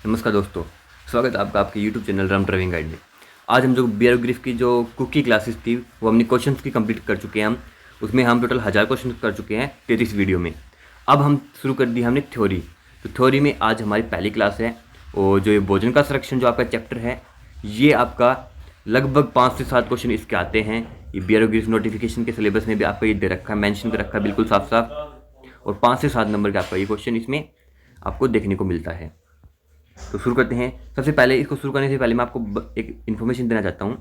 नमस्कार दोस्तों, स्वागत है आपका आपके YouTube channel Ram driving guide में। आज हम जो बियर ग्रिफ की जो कुकी क्लासेस थी वो हमने क्वेश्चंस की कंप्लीट कर चुके हैं। उसमें हम टोटल 1000 क्वेश्चन कर चुके हैं 33 वीडियो में। अब हम शुरू कर दी हमने थ्योरी। तो थ्योरी में आज हमारी पहली क्लास है और जो ये भोजन का संरक्षण जो आपका चैप्टर है, ये आपका लगभग 5 से 7 क्वेश्चन इसके आते हैं। ये बियर ग्रिफ नोटिफिकेशन के सिलेबस में भी आपका ये दे रखा है, मैंशन कर रखा है बिल्कुल साफ साफ। और 5 से 7 नंबर का आपका ये क्वेश्चन इसमें आपको देखने को मिलता है। तो शुरू करते हैं। सबसे पहले इसको शुरू करने से पहले मैं आपको एक इन्फॉर्मेशन देना चाहता हूँ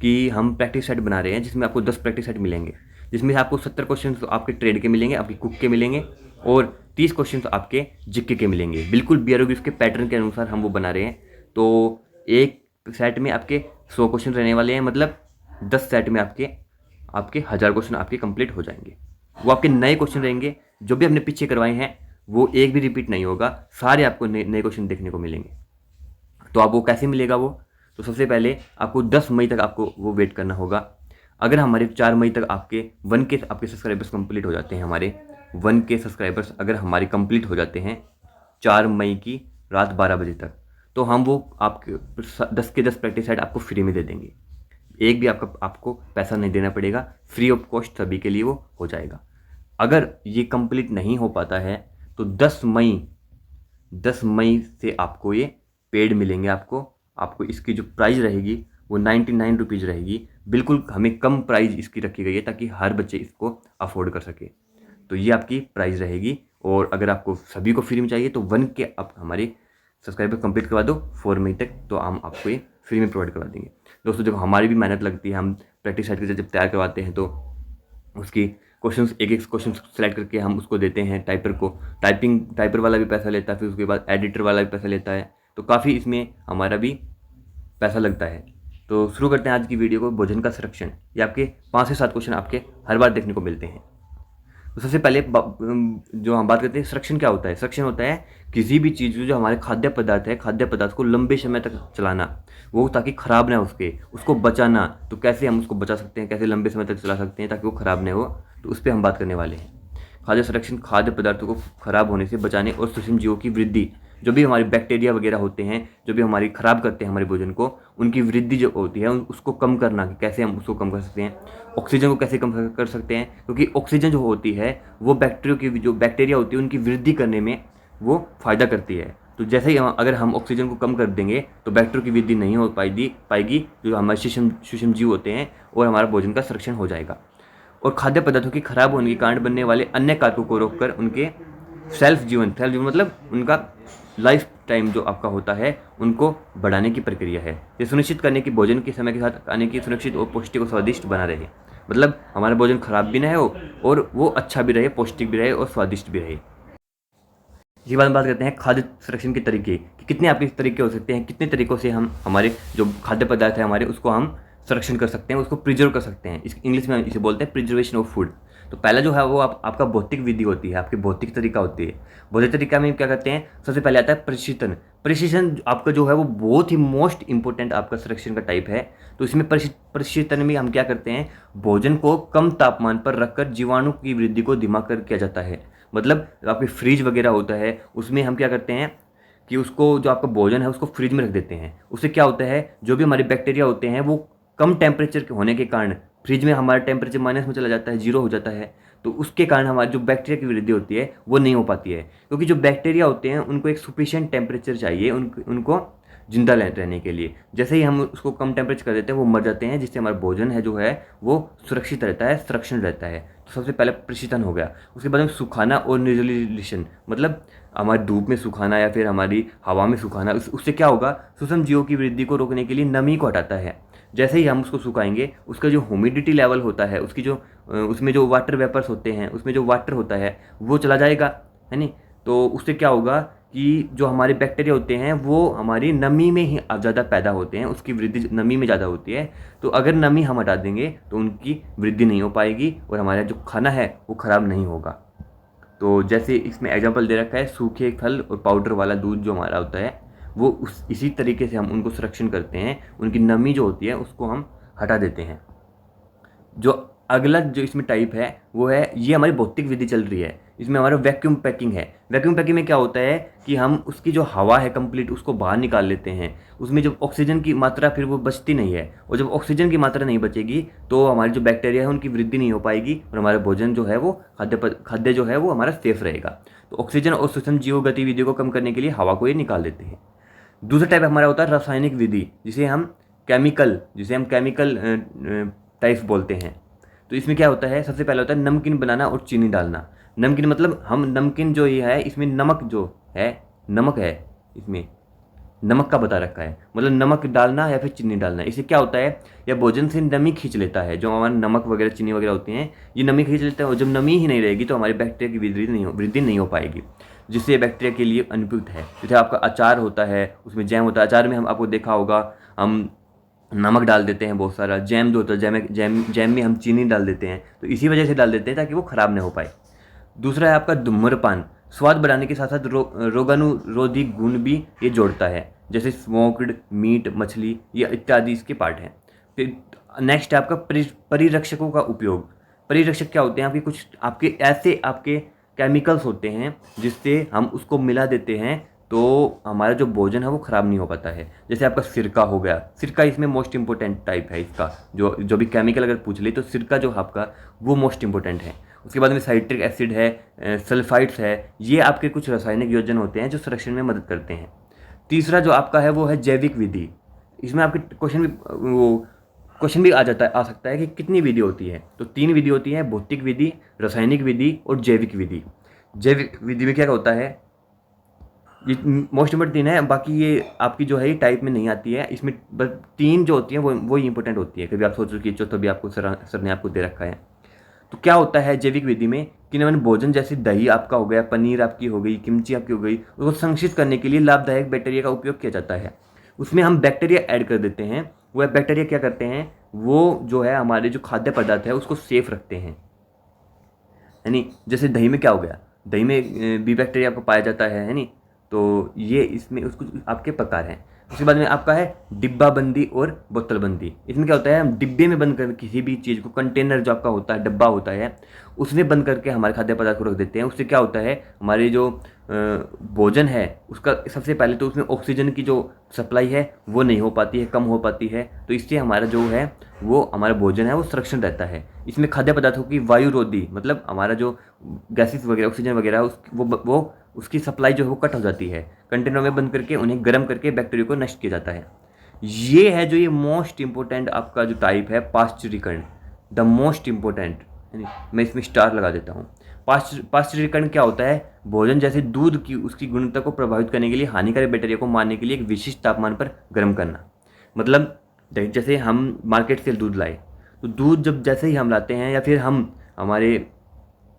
कि हम प्रैक्टिस सेट बना रहे हैं जिसमें आपको 10 प्रैक्टिस सेट मिलेंगे, जिसमें से आपको 70 क्वेश्चन तो आपके ट्रेड के मिलेंगे, आपके कुक के मिलेंगे और 30 क्वेश्चन तो आपके जीके के मिलेंगे। बिल्कुल बियरोग्रिफ के पैटर्न के अनुसार हम वो बना रहे हैं। तो एक सेट में आपके 100 क्वेश्चन रहने वाले हैं, मतलब 10 सेट में आपके आपके 1000 क्वेश्चन आपके कंप्लीट हो जाएंगे। वो आपके नए क्वेश्चन रहेंगे, जो भी हमने पीछे करवाए हैं वो एक भी रिपीट नहीं होगा, सारे आपको नए क्वेश्चन देखने को मिलेंगे। तो आप वो कैसे मिलेगा वो, तो सबसे पहले आपको 10 मई तक आपको वो वेट करना होगा। अगर हमारे 4 मई तक आपके 1K आपके सब्सक्राइबर्स कंप्लीट हो जाते हैं, हमारे 1K सब्सक्राइबर्स अगर हमारे कंप्लीट हो जाते हैं 4 मई की रात 12 बजे तक, तो हम वो आपके 10 के 10 प्रैक्टिस सेट आपको फ्री में दे देंगे। एक भी आपको पैसा नहीं देना पड़ेगा, फ्री ऑफ कॉस्ट सभी के लिए वो हो जाएगा। अगर ये कंप्लीट नहीं हो पाता है तो 10 मई से आपको ये पेड मिलेंगे। आपको इसकी जो प्राइस रहेगी वो 99 रुपीज़ रहेगी। बिल्कुल हमें कम प्राइस इसकी रखी गई है ताकि हर बच्चे इसको अफोर्ड कर सके। तो ये आपकी प्राइस रहेगी। और अगर आपको सभी को फ्री में चाहिए तो 1K आप हमारे सब्सक्राइबर कंप्लीट करवा दो 4 मई तक, तो हम आपको ये फ्री में प्रोवाइड करवा देंगे। दोस्तों देखो, हमारी भी मेहनत लगती है। हम प्रैक्टिस सेट जब तैयार करवाते हैं तो उसकी क्वेश्चंस एक क्वेश्चन सेलेक्ट करके हम उसको देते हैं टाइपर को। टाइपर वाला भी पैसा लेता है, फिर उसके बाद एडिटर वाला भी पैसा लेता है। तो काफ़ी इसमें हमारा भी पैसा लगता है। तो शुरू करते हैं आज की वीडियो को। भोजन का संरक्षण, ये आपके 5 से 7 क्वेश्चन आपके हर बार देखने को मिलते हैं। तो सबसे पहले जो हम बात करते हैं, संरक्षण क्या होता है। संरक्षण होता है किसी भी चीज़ जो हमारे खाद्य पदार्थ है, खाद्य पदार्थ को लंबे समय तक चलाना, वो ताकि ख़राब ना हो उसको बचाना। तो कैसे हम उसको बचा सकते हैं, कैसे लंबे समय तक चला सकते हैं ताकि वो ख़राब ना हो, तो उस पर हम बात करने वाले हैं। खाद्य संरक्षण खाद्य पदार्थों को खराब होने से बचाने और सूक्ष्म जीवों की वृद्धि, जो भी हमारे बैक्टीरिया वगैरह होते हैं जो भी हमारी खराब करते हैं हमारे भोजन को, उनकी वृद्धि जो होती है उसको कम करना। कैसे हम उसको कम कर सकते हैं, ऑक्सीजन को कैसे कम कर सकते हैं, क्योंकि ऑक्सीजन जो होती है वो बैक्टीरिया होती है उनकी वृद्धि करने में वो फ़ायदा करती है। तो जैसे ही अगर हम ऑक्सीजन को कम कर देंगे तो बैक्टीरिया की वृद्धि नहीं हो पाएगी जो हमारे सूक्ष्म जीव होते हैं, और हमारा भोजन का संरक्षण हो जाएगा। और खाद्य पदार्थों की खराब होने के कारण बनने वाले अन्य कारकों को रोककर उनके सेल्फ जीवन मतलब उनका लाइफ टाइम जो आपका होता है उनको बढ़ाने की प्रक्रिया है। ये सुनिश्चित करने की भोजन के समय के साथ आने की सुरक्षित और पौष्टिक और स्वादिष्ट बना रहे, मतलब हमारा भोजन खराब भी ना हो और वो अच्छा भी रहे, पौष्टिक भी रहे और स्वादिष्ट भी रहे। इसी बात करते हैं खाद्य संरक्षण के तरीके कि कितने आपके तरीके हो सकते हैं, कितने तरीकों से हम हमारे जो खाद्य पदार्थ है हमारे उसको हम संरक्षण कर सकते हैं, उसको प्रिजर्व कर सकते हैं। इस इंग्लिश में इसे बोलते हैं प्रिजर्वेशन ऑफ फूड। तो पहला जो है वो आपका भौतिक विधि होती है, आपकी भौतिक तरीका होती है। भौतिक तरीका में क्या करते हैं, सबसे पहले आता है प्रशीतन। प्रशीतन आपका जो है वो बहुत ही मोस्ट इंपॉर्टेंट आपका संरक्षण का टाइप है। तो इसमें प्रशीतन में हम क्या करते हैं, भोजन को कम तापमान पर रखकर जीवाणु की वृद्धि को धीमा कर किया जाता है। मतलब आपके फ्रिज वगैरह होता है उसमें हम क्या करते हैं कि उसको जो आपका भोजन है उसको फ्रिज में रख देते हैं। उससे क्या होता है, जो भी हमारे बैक्टीरिया होते हैं वो कम टेम्परेचर के होने के कारण, फ्रिज में हमारा टेम्परेचर माइनस में चला जाता है, जीरो हो जाता है, तो उसके कारण हमारी जो बैक्टीरिया की वृद्धि होती है वो नहीं हो पाती है। क्योंकि जो बैक्टीरिया होते हैं उनको एक सफिशिएंट टेम्परेचर चाहिए उनको जिंदा रहने के लिए। जैसे ही हम उसको कम टेम्परेचर कर देते हैं वो मर जाते हैं, जिससे हमारा भोजन है जो है वो सुरक्षित रहता है, संरक्षण रहता है। तो सबसे पहले प्रशीतन हो गया। उसके बाद में सुखाना और निर्जलीकरण, मतलब हमारी धूप में सुखाना या फिर हमारी हवा में सुखाना। उससे क्या होगा, सूक्ष्म जीवों की वृद्धि को रोकने के लिए नमी को हटाता है। जैसे ही हम उसको सुखाएंगे उसका जो ह्यूमिडिटी लेवल होता है, उसकी जो उसमें जो वाटर वेपर्स होते हैं, उसमें जो वाटर होता है वो चला जाएगा, है नहीं। तो उससे क्या होगा कि जो हमारे बैक्टीरिया होते हैं वो हमारी नमी में ही ज़्यादा पैदा होते हैं, उसकी वृद्धि नमी में ज़्यादा होती है। तो अगर नमी हम हटा देंगे तो उनकी वृद्धि नहीं हो पाएगी और हमारा जो खाना है वो ख़राब नहीं होगा। तो जैसे इसमें एग्जांपल दे रखा है, सूखे फल और पाउडर वाला दूध जो हमारा होता है वो इसी तरीके से हम उनको संरक्षण करते हैं, उनकी नमी जो होती है उसको हम हटा देते हैं। जो अगला जो इसमें टाइप है वो है, ये हमारी भौतिक विधि चल रही है, इसमें हमारा वैक्यूम पैकिंग है। वैक्यूम पैकिंग में क्या होता है कि हम उसकी जो हवा है कंप्लीट उसको बाहर निकाल लेते हैं, उसमें जब ऑक्सीजन की मात्रा फिर वो बचती नहीं है, और जब ऑक्सीजन की मात्रा नहीं बचेगी तो हमारी जो बैक्टीरिया है उनकी वृद्धि नहीं हो पाएगी और हमारा भोजन जो है वो खाद्य जो है वो हमारा सेफ रहेगा। तो ऑक्सीजन और सूक्ष्म जीव गतिविधियों को कम करने के लिए हवा को ये निकाल देते हैं। दूसरा टाइप हमारा होता है रासायनिक विधि, जिसे हम केमिकल टाइप्स बोलते हैं। तो इसमें क्या होता है, सबसे पहला होता है नमकीन बनाना और चीनी डालना। नमकीन मतलब हम नमकीन जो ये है इसमें नमक है, इसमें नमक का बता रखा है, मतलब नमक डालना या फिर चीनी डालना। इससे क्या होता है, यह भोजन से नमी खींच लेता है। जो हमारे नमक वगैरह चीनी वगैरह होते हैं ये नमी खींच लेता है, और जब नमी ही नहीं रहेगी तो हमारे बैक्टीरिया की वृद्धि नहीं हो पाएगी, जिससे ये बैक्टीरिया के लिए अनुपयुक्त है। जैसे आपका अचार होता है, उसमें जैम होता है, अचार में हम आपको देखा होगा हम नमक डाल देते हैं बहुत सारा। जैम जो होता है जैम में हम चीनी डाल देते हैं, तो इसी वजह से डाल देते हैं ताकि वो ख़राब ना हो पाए। दूसरा है आपका धूम्रपान। स्वाद बढ़ाने के साथ साथ रोगाणुरोधी गुण भी ये जोड़ता है, जैसे स्मोक्ड मीट, मछली, ये इत्यादि इसके पार्ट हैं। फिर नेक्स्ट है आपका परिरक्षकों का उपयोग। परिरक्षक क्या होते हैं, आपके कुछ आपके केमिकल्स होते हैं जिससे हम उसको मिला देते हैं तो हमारा जो भोजन है वो ख़राब नहीं हो पाता है। जैसे आपका सिरका हो गया, सिरका इसमें मोस्ट इंपॉर्टेंट टाइप है इसका। जो भी केमिकल अगर पूछ ले तो सिरका जो आपका वो मोस्ट इंपॉर्टेंट है। उसके बाद में साइट्रिक एसिड है, सल्फाइड्स है, ये आपके कुछ रासायनिक योजन होते हैं जो संरक्षण में मदद करते हैं। तीसरा जो आपका है वो है जैविक विधि। इसमें आपके क्वेश्चन भी आ सकता है कि कितनी विधि होती है। तो 3 विधि होती है, भौतिक विधि, रासायनिक विधि और जैविक विधि। जैविक विधि में क्या होता है, ये मोस्ट इंपॉर्टेंट 3 है, बाकी ये आपकी जो है ये टाइप में नहीं आती है। इसमें बस 3 जो होती हैं वो ही इंपॉर्टेंट होती है। कभी आप सोचो कि चौथा भी आपको सर ने आपको दे रखा है। तो क्या होता है जैविक विधि में कि न भोजन जैसे दही आपका हो गया, पनीर आपकी हो गई, किमची आपकी हो गई, उसको संरक्षित करने के लिए लाभदायक बैक्टीरिया का उपयोग किया जाता है। उसमें हम बैक्टीरिया ऐड कर देते हैं। वह बैक्टीरिया क्या करते हैं, वो जो है हमारे जो खाद्य पदार्थ है उसको सेफ रखते हैं। यानी जैसे दही में क्या हो गया, दही में बी बैक्टीरिया आपको पाया जाता है नहीं। तो ये इसमें उसको आपके प्रकार हैं। उसके बाद में आपका है डिब्बा बंदी और बोतल बंदी। इसमें क्या होता है, हम डिब्बे में बंद कर किसी भी चीज़ को, कंटेनर जो आपका होता है, डब्बा होता है, उसमें बंद करके हमारे खाद्य पदार्थ को रख देते हैं। उससे क्या होता है, हमारे जो भोजन है उसका सबसे पहले तो उसमें ऑक्सीजन की जो सप्लाई है वो नहीं हो पाती है, कम हो पाती है। तो इससे हमारा जो है वो हमारा भोजन है वो सुरक्षित रहता है। इसमें खाद्य पदार्थों की वायुरोधी, मतलब हमारा जो गैसेस वगैरह, ऑक्सीजन वगैरह वो उसकी सप्लाई जो है वो कट हो जाती है। कंटेनर में बंद करके उन्हें गर्म करके बैक्टीरिया को नष्ट किया जाता है। ये है जो ये मोस्ट इंपॉर्टेंट आपका जो टाइप है पाश्चुरीकरण, द मोस्ट इंपॉर्टेंट। मैं इसमें स्टार लगा देता हूँ। पाश्चुरीकरण क्या होता है, भोजन जैसे दूध की उसकी गुणवत्ता को प्रभावित करने के लिए हानिकारक बैक्टीरिया को मारने के लिए एक विशिष्ट तापमान पर गर्म करना। मतलब जैसे हम मार्केट से दूध लाए, तो दूध जब जैसे ही हम लाते हैं या फिर हम हमारे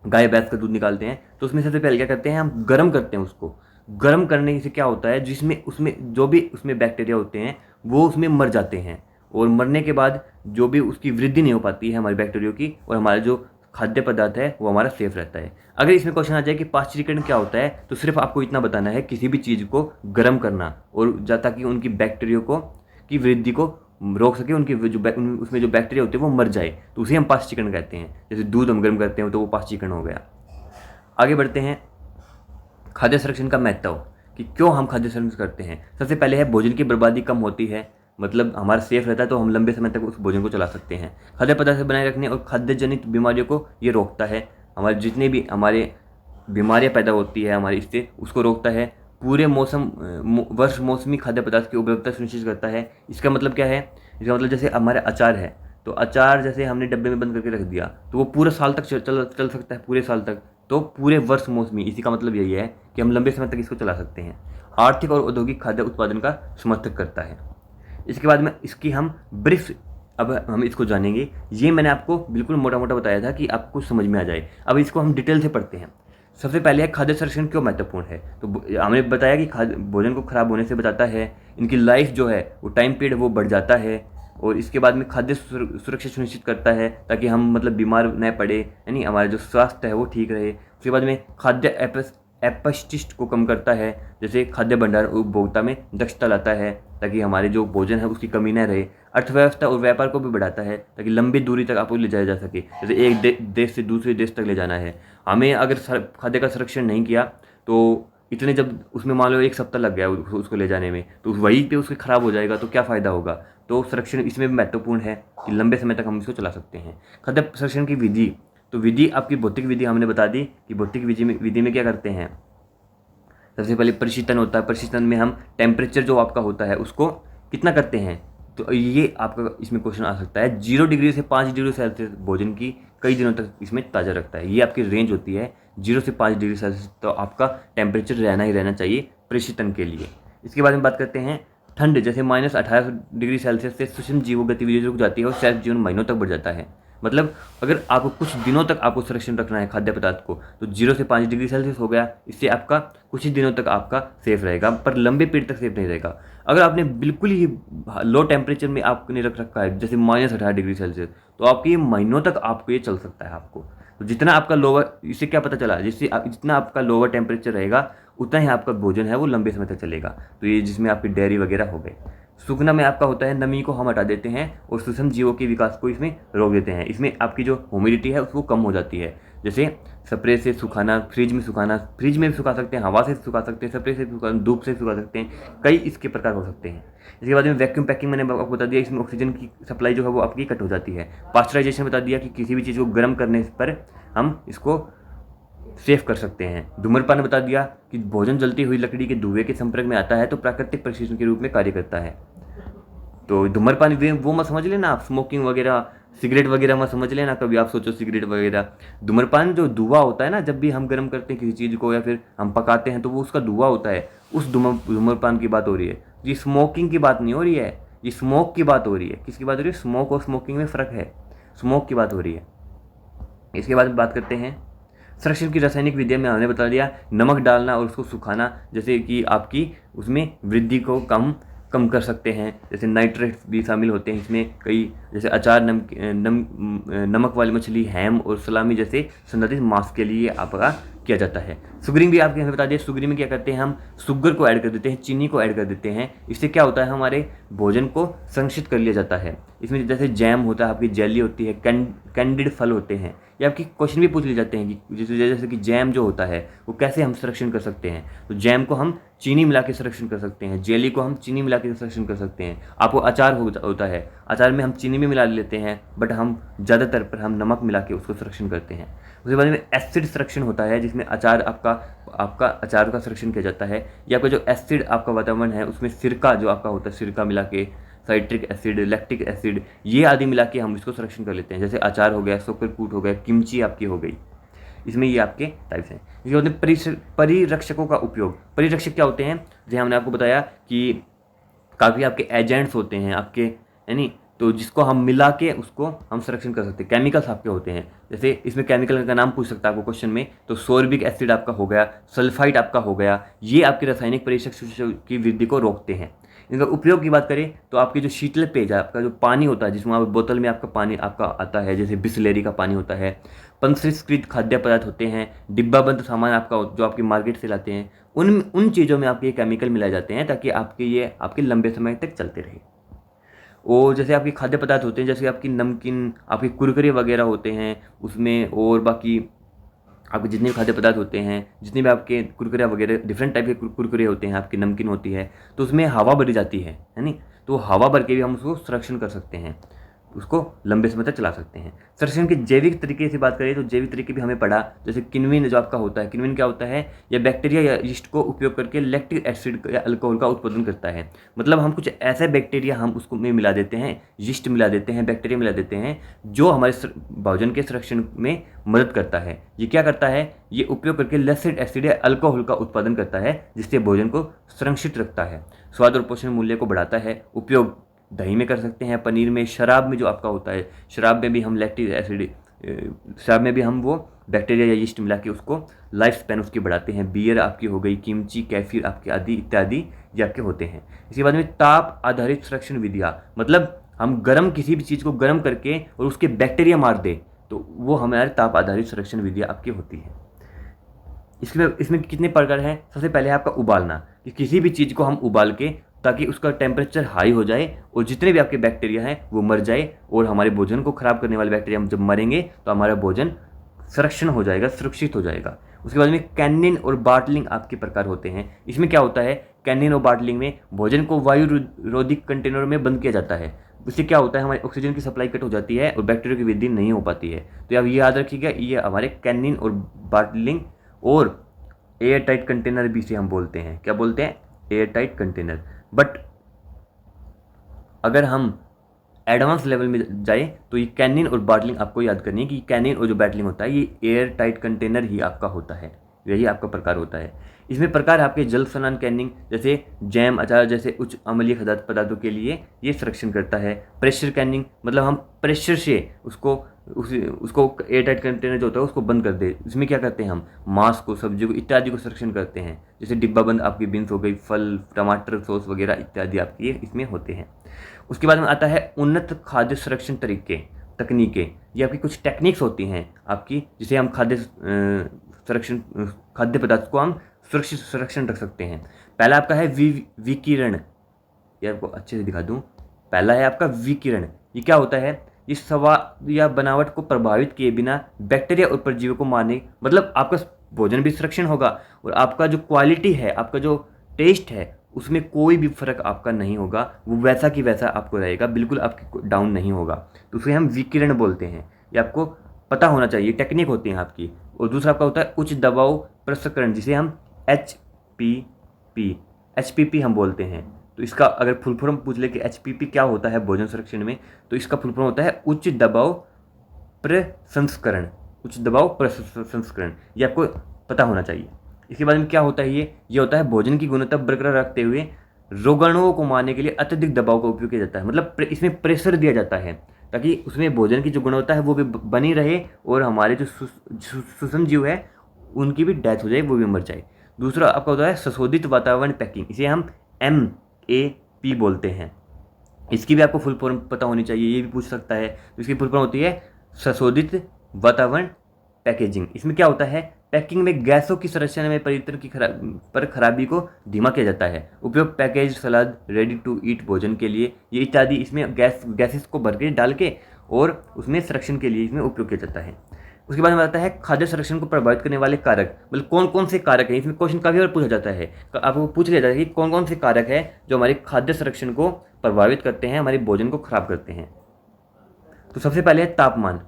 गाय भैंस का दूध निकालते हैं तो उसमें सबसे पहले क्या करते हैं, हम गर्म करते हैं। उसको गर्म करने से क्या होता है, जिसमें उसमें जो भी उसमें बैक्टीरिया होते हैं वो उसमें मर जाते हैं, और मरने के बाद जो भी उसकी वृद्धि नहीं हो पाती है हमारी बैक्टीरिया की, और हमारा जो खाद्य पदार्थ है वो हमारा सेफ रहता है। अगर इसमें क्वेश्चन आ जाए कि पाश्चुरीकरण क्या होता है, तो सिर्फ आपको इतना बताना है, किसी भी चीज़ को गर्म करना और ताकि उनकी बैक्टीरिया को की वृद्धि को रोक सके, उनकी उसमें जो बैक्टीरिया होते हैं वो मर जाए, तो उसे हम पाश्चुरीकरण कहते हैं। जैसे दूध हम गर्म करते हैं तो वो पाश्चुरीकरण हो गया। आगे बढ़ते हैं, खाद्य संरक्षण का महत्व कि क्यों हम खाद्य संरक्षण करते हैं। सबसे पहले है भोजन की बर्बादी कम होती है, मतलब हमारा सेफ रहता है तो हम लंबे समय तक उस भोजन को चला सकते हैं। खाद्य पदार्थ बनाए रखने और खाद्य जनित बीमारियों को ये रोकता है। हमारे जितने भी हमारे बीमारियां पैदा होती है हमारे इससे, उसको रोकता है। पूरे वर्ष मौसमी खाद्य पदार्थ की उपलब्धता सुनिश्चित करता है। इसका मतलब क्या है, इसका मतलब जैसे हमारे अचार है, तो अचार जैसे हमने डब्बे में बंद करके रख दिया तो वो पूरा साल तक चल सकता है, पूरे साल तक। तो पूरे वर्ष मौसमी, इसी का मतलब यही है कि हम लंबे समय तक इसको चला सकते हैं। आर्थिक और औद्योगिक खाद्य उत्पादन का समर्थन करता है। इसके बाद में इसकी हम ब्रीफ, अब हम इसको जानेंगे। ये मैंने आपको बिल्कुल मोटा मोटा बताया था कि आपको समझ में आ जाए। अब इसको हम डिटेल से पढ़ते हैं। सबसे पहले है खाद्य संरक्षण क्यों महत्वपूर्ण है। तो हमने बताया कि भोजन को खराब होने से बचाता है, इनकी लाइफ जो है वो टाइम पीरियड वो बढ़ जाता है, और इसके बाद में खाद्य सुरक्षा सुनिश्चित करता है ताकि हम मतलब बीमार न पड़े, यानी हमारा जो स्वास्थ्य है वो ठीक रहे। उसके बाद में खाद्य अपशिष्ट को कम करता है, जैसे खाद्य भंडार उपभोक्ता में दक्षता लाता है। ताकि हमारे जो भोजन है उसकी कमी न रहे। अर्थव्यवस्था और व्यापार को भी बढ़ाता है ताकि लंबी दूरी तक आपको ले जाया जा सके। जैसे एक देश से दूसरे देश तक ले जाना है, हमें अगर खाद्य का संरक्षण नहीं किया तो इतने, जब उसमें मान लो 1 सप्ताह लग गया उसको ले जाने में, तो वहीं पे उसके ख़राब हो जाएगा तो क्या फ़ायदा होगा। तो संरक्षण इसमें भी महत्वपूर्ण है कि लंबे समय तक हम इसको चला सकते हैं। खाद्य संरक्षण की विधि, तो विधि आपकी भौतिक विधि हमने बता दी कि भौतिक विधि में क्या करते हैं। सबसे पहले प्रशीतन होता है। प्रशीतन में हम टेम्परेचर जो आपका होता है उसको कितना करते हैं, तो ये आपका इसमें क्वेश्चन आ सकता है। 0 डिग्री से 5 डिग्री सेल्सियस भोजन की कई दिनों तक इसमें ताज़ा रखता है। ये आपकी रेंज होती है 0 से 5 डिग्री सेल्सियस, तो आपका टेम्परेचर रहना ही रहना चाहिए प्रशीतन के लिए। इसके बाद में बात करते हैं ठंड, जैसे -18 डिग्री सेल्सियस से सूक्ष्म जीवों गतिविधि रुक जाती है और सेल्फ जीवन महीनों तक बढ़ जाता है। मतलब अगर आपको कुछ दिनों तक आपको संरक्षण रखना है खाद्य पदार्थ को, तो 0 से 5 डिग्री सेल्सियस हो गया, इससे आपका कुछ ही दिनों तक आपका सेफ रहेगा, पर लंबे पीरियड तक सेफ नहीं रहेगा। अगर आपने बिल्कुल ही लो टेम्परेचर में आपने रख रखा है, जैसे -18 डिग्री सेल्सियस, तो आपके महीनों तक आपको ये चल सकता है आपको। तो जितना आपका लोअर, इससे क्या पता चला, जितना आपका लोअर टेम्परेचर रहेगा उतना ही आपका भोजन है वो लंबे समय तक चलेगा। तो ये जिसमें आपकी डेयरी वगैरह हो गए। सूखना में आपका होता है नमी को हम हटा देते हैं और सूक्ष्म जीवों के विकास को इसमें रोक देते हैं। इसमें आपकी जो ह्यूमिडिटी है उसको कम हो जाती है। जैसे स्प्रे से सुखाना, फ्रिज में सुखाना, फ्रिज में भी सुखा सकते हैं, हवा से सुखा सकते हैं, स्प्रे से सुखा, धूप से सुखा सकते हैं, कई इसके प्रकार हो सकते हैं। इसके बाद में वैक्यूम पैकिंग मैंने आपको बता दिया, इसमें ऑक्सीजन की सप्लाई जो है वो आपकी कट हो जाती है। पास्चराइजेशन बता दिया कि किसी भी चीज़ को गर्म करने पर हम इसको सेफ कर सकते हैं। धूम्रपान बता दिया कि भोजन जलती हुई लकड़ी के धुएं के संपर्क में आता है तो प्राकृतिक प्रशीतन के रूप में कार्य करता है। तो धूम्रपान वो मत समझ लेना आप, स्मोकिंग वगैरह, सिगरेट वगैरह मत समझ लेना कभी आप सोचो सिगरेट वगैरह। धूम्रपान जो धुआं होता है ना, जब भी हम गर्म करते हैं किसी चीज़ को या फिर हम पकाते हैं तो वो उसका धुआं होता है, उस धूम्रपान की बात हो रही है। ये स्मोकिंग की बात नहीं हो रही है, ये स्मोक की बात हो रही है। किसकी बात हो रही है? स्मोक और स्मोकिंग में फ़र्क है, स्मोक की बात हो रही है। इसके बाद बात करते हैं संरक्षण की रासायनिक विधि में हमने बता दिया नमक डालना और उसको सुखाना, जैसे कि आपकी उसमें वृद्धि को कम कर सकते हैं। जैसे नाइट्रेट्स भी शामिल होते हैं इसमें कई, जैसे अचार, नमक वाली मछली, हैम और सलामी जैसे संदर्भित मांस के लिए आपका किया जाता है। सुगरिंग भी आपके हमें बता दिया। सुगरिंग में क्या करते हैं हम, शुगर को ऐड कर देते हैं, चीनी को ऐड कर देते हैं। इससे क्या होता है, हमारे भोजन को संरक्षित कर लिया जाता है। इसमें जैसे जैम होता है, आपकी जेली होती है, कैंडिड फल होते हैं। ये आपकी क्वेश्चन भी पूछ लिए जाते हैं कि जैसे कि जैम जो होता है वो कैसे हम संरक्षण कर सकते हैं। तो जैम को हम चीनी मिला के संरक्षण कर सकते हैं, जेली को हम चीनी मिला के संरक्षण कर सकते हैं। आपको अचार होता है, अचार में हम चीनी भी मिला लेते हैं, बट हम ज़्यादातर पर हम नमक मिला के उसको संरक्षण करते हैं। उसके बाद में एसिड संरक्षण होता है, जिसमें अचार आपका अचार का संरक्षण किया जाता है। या आपका जो एसिड आपका वातावरण है उसमें सिरका जो आपका होता है, सिरका मिला के, साइट्रिक एसिड, लैक्टिक एसिड, ये आदि मिला के हम इसको संरक्षण कर लेते हैं। जैसे अचार हो गया, सोकरकूट हो गया, किमची आपकी हो गई, इसमें ये आपके टाइप्स हैं। इसके होते हैं परिरक्षकों का उपयोग। परिरक्षक क्या होते हैं, जैसे हमने आपको बताया कि काफ़ी आपके एजेंट्स होते हैं आपके, यानी तो जिसको हम मिला के उसको हम संरक्षण कर सकते हैं। केमिकल्स आपके होते हैं, जैसे इसमें केमिकल का नाम पूछ सकता है आपको क्वेश्चन में, तो सोर्बिक एसिड आपका हो गया, सल्फाइड आपका हो गया, ये आपके रासायनिक परिरक्षक की वृद्धि को रोकते हैं। इनका उपयोग की बात करें तो आपके जो शीतल पेय, आपका जो पानी होता है, जिसमें आप बोतल में आपका पानी आपका आता है, जैसे बिस्लेरी का पानी होता है, पंचीकृत खाद्य पदार्थ होते हैं, डिब्बाबंद सामान आपका जो आपके मार्केट से लाते हैं, उन चीज़ों में आपके केमिकल मिलाए जाते हैं ताकि आपके लंबे समय तक चलते रहे। और जैसे आपके खाद्य पदार्थ होते हैं, जैसे आपकी नमकीन, आपके कुरकुरे वगैरह होते हैं उसमें, और बाकी आपके जितने भी खाद्य पदार्थ होते हैं, जितने भी आपके कुरकुरे वगैरह डिफरेंट टाइप के कुरकुरे होते हैं, आपकी नमकीन होती है, तो उसमें हवा भरी जाती है नहीं, तो हवा भर के भी हम उसको संरक्षण कर सकते हैं, उसको लंबे समय तक चला सकते हैं। संरक्षण के जैविक तरीके से बात करें तो जैविक तरीके भी हमें पढ़ा, जैसे किण्विन जो आपका होता है, किण्विन क्या होता है, यह बैक्टीरिया या यीस्ट को उपयोग करके लैक्टिक एसिड या अल्कोहल का उत्पादन करता है। मतलब हम कुछ ऐसे बैक्टीरिया हम उसको में मिला देते हैं, यीस्ट मिला देते हैं, बैक्टीरिया मिला देते हैं, जो हमारे भोजन के संरक्षण में मदद करता है। ये क्या करता है, ये उपयोग करके लैक्टिक एसिड या अल्कोहल का उत्पादन करता है, जिससे भोजन को संरक्षित रखता है, स्वाद और पोषण मूल्य को बढ़ाता है। उपयोग दही में कर सकते हैं, पनीर में, शराब में जो आपका होता है, शराब में भी हम लैक्टिक एसिड, शराब में भी हम वो बैक्टीरिया या यीस्ट मिला के उसको लाइफ स्पैन उसकी बढ़ाते हैं। बियर आपकी हो गई, किमची, कैफीर आपके आदि इत्यादि ये आपके होते हैं। इसके बाद में ताप आधारित संरक्षण विधियाँ, मतलब हम गर्म किसी भी चीज़ को गर्म करके और उसके बैक्टीरिया मार दे तो वो हमारे ताप आधारित संरक्षण विधियाँ आपकी होती है। इसमें कितने प्रकार हैं। सबसे पहले है आपका उबालना, कि किसी भी चीज़ को हम उबाल के ताकि उसका टेम्परेचर हाई हो जाए और जितने भी आपके बैक्टीरिया हैं वो मर जाए, और हमारे भोजन को ख़राब करने वाले बैक्टीरिया जब मरेंगे तो हमारा भोजन संरक्षण हो जाएगा, सुरक्षित हो जाएगा। उसके बाद में कैनिंग और बाटलिंग आपके प्रकार होते हैं। इसमें क्या होता है, कैनिंग और बाटलिंग में भोजन को वायु रोधी कंटेनर में बंद किया जाता है। उससे क्या होता है, हमारी ऑक्सीजन की सप्लाई कट हो जाती है और बैक्टीरिया की वृद्धि नहीं हो पाती है। तो आप ये याद रखिएगा, ये हमारे कैनिंग और बाटलिंग और एयर टाइट कंटेनर भी से हम बोलते हैं। क्या बोलते हैं, एयर टाइट कंटेनर। बट अगर हम एडवांस लेवल में जाए तो ये कैनिंग और बाटलिंग आपको याद करनी है कि कैनिंग और जो बाटलिंग होता है ये एयर टाइट कंटेनर ही आपका होता है, यही आपका प्रकार होता है। इसमें प्रकार आपके जल स्नान कैनिंग जैसे जैम, अचार जैसे उच्च अम्लीय पदार्थों के लिए ये संरक्षण करता है। प्रेशर कैनिंग मतलब हम प्रेशर से उसको एयर टाइट कंटेनर जो होता है उसको बंद कर दे। इसमें क्या करते हैं, हम मांस को, सब्जियों को इत्यादि को संरक्षण करते हैं। जैसे डिब्बा बंद आपकी बीन्स हो गई, फल, टमाटर, सॉस वगैरह इत्यादि आपके इसमें होते हैं। उसके बाद में आता है उन्नत खाद्य संरक्षण तकनीकें। ये आपकी कुछ टेक्निक्स होती हैं आपकी, जिसे हम खाद्य पदार्थ को हम सुरक्षित संरक्षण रख सकते हैं। पहला आपका है विकिरण। ये आपको अच्छे से दिखा दूं। पहला है आपका विकिरण। ये क्या होता है, ये स्वाद या बनावट को प्रभावित किए बिना बैक्टीरिया और परजीवियों को मारने, मतलब आपका भोजन भी संरक्षण होगा और आपका जो क्वालिटी है, आपका जो टेस्ट है, उसमें कोई भी फर्क आपका नहीं होगा, वो वैसा की वैसा आपको रहेगा, बिल्कुल आपकी डाउन नहीं होगा। तो उसे हम विकिरण बोलते हैं। ये आपको पता होना चाहिए, टेक्निक होती है आपकी। और दूसरा आपका होता है उच्च दबाव पृथक्करण, जिसे हम HPP हम बोलते हैं। तो इसका अगर फुल फॉर्म पूछ ले कि HPP क्या होता है भोजन संरक्षण में, तो इसका फुल फॉर्म होता है उच्च दबाव प्रसंस्करण। उच्च दबाव प्रसंस्करण, ये आपको पता होना चाहिए। इसके बाद में क्या होता है, ये होता है भोजन की गुणवत्ता बरकरार रखते हुए रोगाणुओं को मारने के लिए अत्यधिक दबाव का उपयोग किया जाता है। मतलब इसमें प्रेशर दिया जाता है ताकि उसमें भोजन की जो गुणवत्ता है वो भी बनी रहे और हमारे जो सूक्ष्म जीव है उनकी भी डेथ हो जाए, वो भी मर जाए। दूसरा आपका होता है संशोधित वातावरण पैकिंग, इसे हम MAP बोलते हैं। इसकी भी आपको फुल फॉर्म पता होनी चाहिए, ये भी पूछ सकता है। तो इसकी फुल फॉर्म होती है संशोधित वातावरण पैकेजिंग। इसमें क्या होता है, पैकिंग में गैसों की संरचना में परिवर्तन की खराबी को धीमा किया जाता है। उपयोग पैकेज, सलाद, रेडी टू ईट भोजन के लिए ये इत्यादि, इसमें गैसेस को भर के डाल के और उसमें संरक्षण के लिए इसमें उपयोग किया जाता है। उसके बाद में आता है खाद्य संरक्षण को प्रभावित करने वाले कारक, मतलब कौन कौन से कारक हैं। इसमें क्वेश्चन काफ़ी बार पूछा जाता है, आपको पूछ लिया जाता है कि कौन कौन से कारक है जो हमारे खाद्य संरक्षण को प्रभावित करते हैं, हमारे भोजन को खराब करते हैं। तो सबसे पहले है तापमान।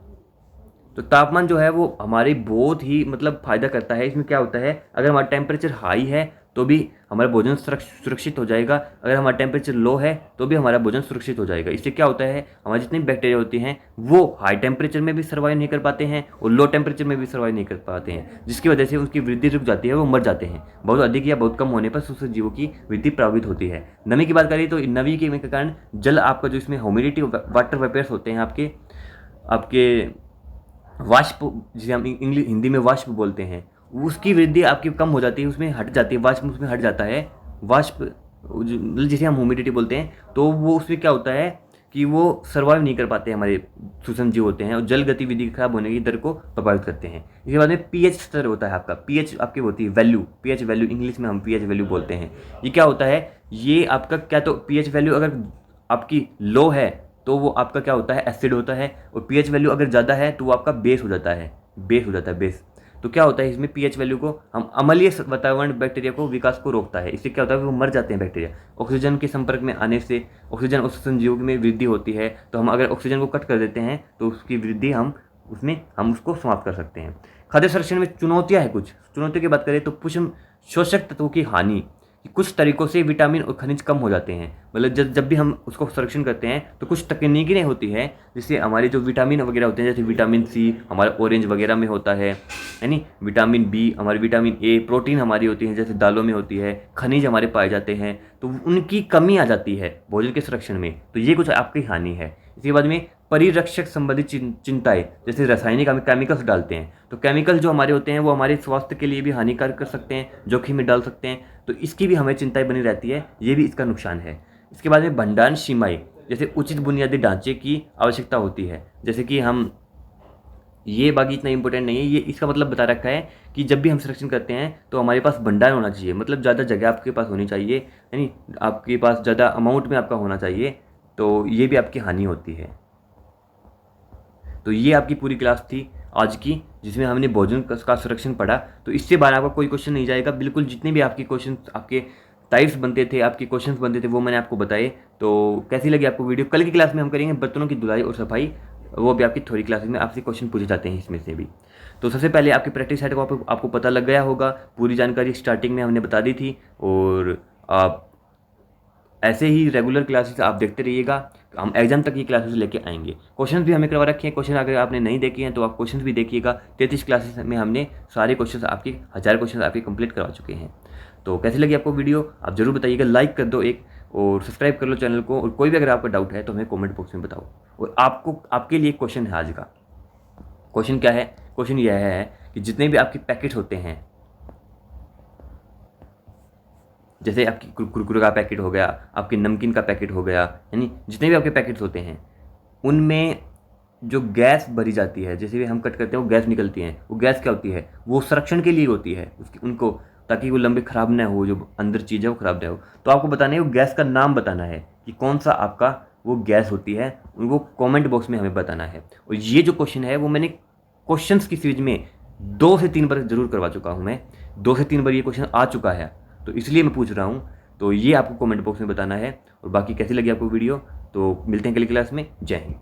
तो तापमान जो है वो हमारी बहुत ही मतलब फ़ायदा करता है। इसमें क्या होता है, अगर हमारा टेम्परेचर हाई है तो भी हमारा भोजन सुरक्षित हो जाएगा, अगर हमारा टेम्परेचर लो है तो भी हमारा भोजन सुरक्षित हो जाएगा। इससे क्या होता है, हमारे जितने बैक्टीरिया होते हैं वो हाई टेम्परेचर में भी सर्वाइव नहीं कर पाते हैं और लो टेम्परेचर में भी सर्वाइव नहीं कर पाते हैं, जिसकी वजह से उसकी वृद्धि रुक जाती है, वो मर जाते हैं। बहुत अधिक या बहुत कम होने पर सूक्ष्म जीवों की वृद्धि प्रभावित होती है। नमी की बात करें तो नमी के कारण जल आपका जो इसमें ह्यूमिडिटी, वाटर वेपर्स होते हैं आपके वाष्प, जिसे हम हिंदी में वाष्प बोलते हैं, उसकी वृद्धि आपकी कम हो जाती है, उसमें हट जाती है, वाष्प उसमें हट जाता है। वाष्प जिसे हम ह्यूमिडिटी बोलते हैं, तो वो उसमें क्या होता है कि वो सर्वाइव नहीं कर पाते, हमारे सूक्ष्म जीव होते हैं और जल गतिविधि खराब होने की दर को प्रभावित करते हैं। इसके बाद में पीएच स्तर होता है आपका, पीएच आपकी होती है वैल्यू, पीएच वैल्यू इंग्लिश में हम पीएच वैल्यू बोलते हैं। ये क्या होता है, ये आपका क्या, तो पीएच वैल्यू अगर आपकी लो है तो वो आपका क्या होता है, एसिड होता है, और पीएच वैल्यू अगर ज़्यादा है तो वो आपका बेस हो जाता है, बेस। तो क्या होता है, इसमें पीएच वैल्यू को हम अम्लीय वातावरण बैक्टीरिया को विकास को रोकता है। इससे क्या होता है, वो मर जाते हैं बैक्टीरिया। ऑक्सीजन के संपर्क में आने से ऑक्सीजन और सूक्ष्म जीवों में वृद्धि होती है, तो हम अगर ऑक्सीजन को कट कर देते हैं तो उसकी वृद्धि हम उसको समाप्त कर सकते हैं। खाद्य संरक्षण में चुनौतियाँ हैं, कुछ चुनौतियों की बात करें तो पोषण शोषक तत्वों की हानि, कुछ तरीकों से विटामिन और खनिज कम हो जाते हैं। मतलब जब भी हम उसको संरक्षण करते हैं तो कुछ तकनीकें होती है जिससे हमारे जो विटामिन वगैरह होते हैं, जैसे विटामिन C हमारा ऑरेंज वगैरह में होता है, यानी विटामिन B, हमारी विटामिन A, प्रोटीन हमारी होती है जैसे दालों में होती है, खनिज हमारे पाए जाते हैं, तो उनकी कमी आ जाती है भोजन के संरक्षण में। तो ये कुछ आपकी हानि है। इसके बाद में परिरक्षक संबंधित चिंताएं, जैसे रासायनिक हम केमिकल्स डालते हैं, तो केमिकल जो हमारे होते हैं वो हमारे स्वास्थ्य के लिए भी हानिकारक कर सकते हैं, जोखिम में डाल सकते हैं, तो इसकी भी हमें चिंताएं बनी रहती है, ये भी इसका नुकसान है। इसके बाद में भंडारण सीमाएं, जैसे उचित बुनियादी ढांचे की आवश्यकता होती है, जैसे कि हम ये बाकी इतना इंपॉर्टेंट नहीं है। ये इसका मतलब बता रखा है कि जब भी हम सिलेक्शन करते हैं तो हमारे पास भंडार होना चाहिए, मतलब ज़्यादा जगह आपके पास होनी चाहिए, यानी आपके पास ज़्यादा अमाउंट में आपका होना चाहिए, तो ये भी आपकी हानि होती है। तो ये आपकी पूरी क्लास थी आज की, जिसमें हमने भोजन का संरक्षण पढ़ा। तो इससे बाहर आपका कोई क्वेश्चन नहीं जाएगा, बिल्कुल जितने भी आपके क्वेश्चन, आपके टाइप्स बनते थे, आपके क्वेश्चंस बनते थे, वो मैंने आपको बताए। तो कैसी लगी आपको वीडियो? कल की क्लास में हम करेंगे बर्तनों की धुलाई और सफाई, वो भी आपकी थोड़ी क्लासेस में आपसे क्वेश्चन पूछे जाते हैं इसमें से भी। तो सबसे पहले आपकी प्रैक्टिस सेट को आपको पता लग गया होगा, पूरी जानकारी स्टार्टिंग में हमने बता दी थी। और आप ऐसे ही रेगुलर क्लासेस आप देखते रहिएगा, हम एग्जाम तक ये क्लासेस लेके आएंगे। क्वेश्चन भी हमें करवा रखे हैं, क्वेश्चन अगर आपने नहीं देखे हैं तो आप क्वेश्चन भी देखिएगा। 33 क्लासेस में हमने सारे क्वेश्चन आपके 1000 क्वेश्चन आपके कंप्लीट करवा चुके हैं। तो कैसी लगी आपको वीडियो आप जरूर बताइएगा, लाइक कर दो एक, और सब्सक्राइब कर लो चैनल को। और कोई भी अगर आपका डाउट है तो हमें कॉमेंट बॉक्स में बताओ। और आपके लिए क्वेश्चन है आज का। क्वेश्चन क्या है? क्वेश्चन यह है कि जितने भी आपके पैकेट होते हैं, जैसे आपकी कुरकुरे का पैकेट हो गया, आपके नमकीन का पैकेट हो गया, यानी जितने भी आपके पैकेट्स होते हैं, उनमें जो गैस भरी जाती है, जैसे भी हम कट करते हैं वो गैस निकलती है, वो गैस क्या होती है? वो संरक्षण के लिए होती है उसकी, उनको, ताकि वो लंबे ख़राब ना हो, जो अंदर चीज़ है वो ख़राब ना हो। तो आपको बताना है, वो गैस का नाम बताना है कि कौन सा आपका वो गैस होती है, वो कमेंट बॉक्स में हमें बताना है। और ये जो क्वेश्चन है वो मैंने क्वेश्चंस की सीरीज में 2 से 3 बार ज़रूर करवा चुका हूँ मैं, 2 से 3 बार ये क्वेश्चन आ चुका है, तो इसलिए मैं पूछ रहा हूँ। तो ये आपको कमेंट बॉक्स में बताना है। और बाकी कैसी लगी आपको वीडियो, तो मिलते हैं कल की क्लास में। जय हिंद।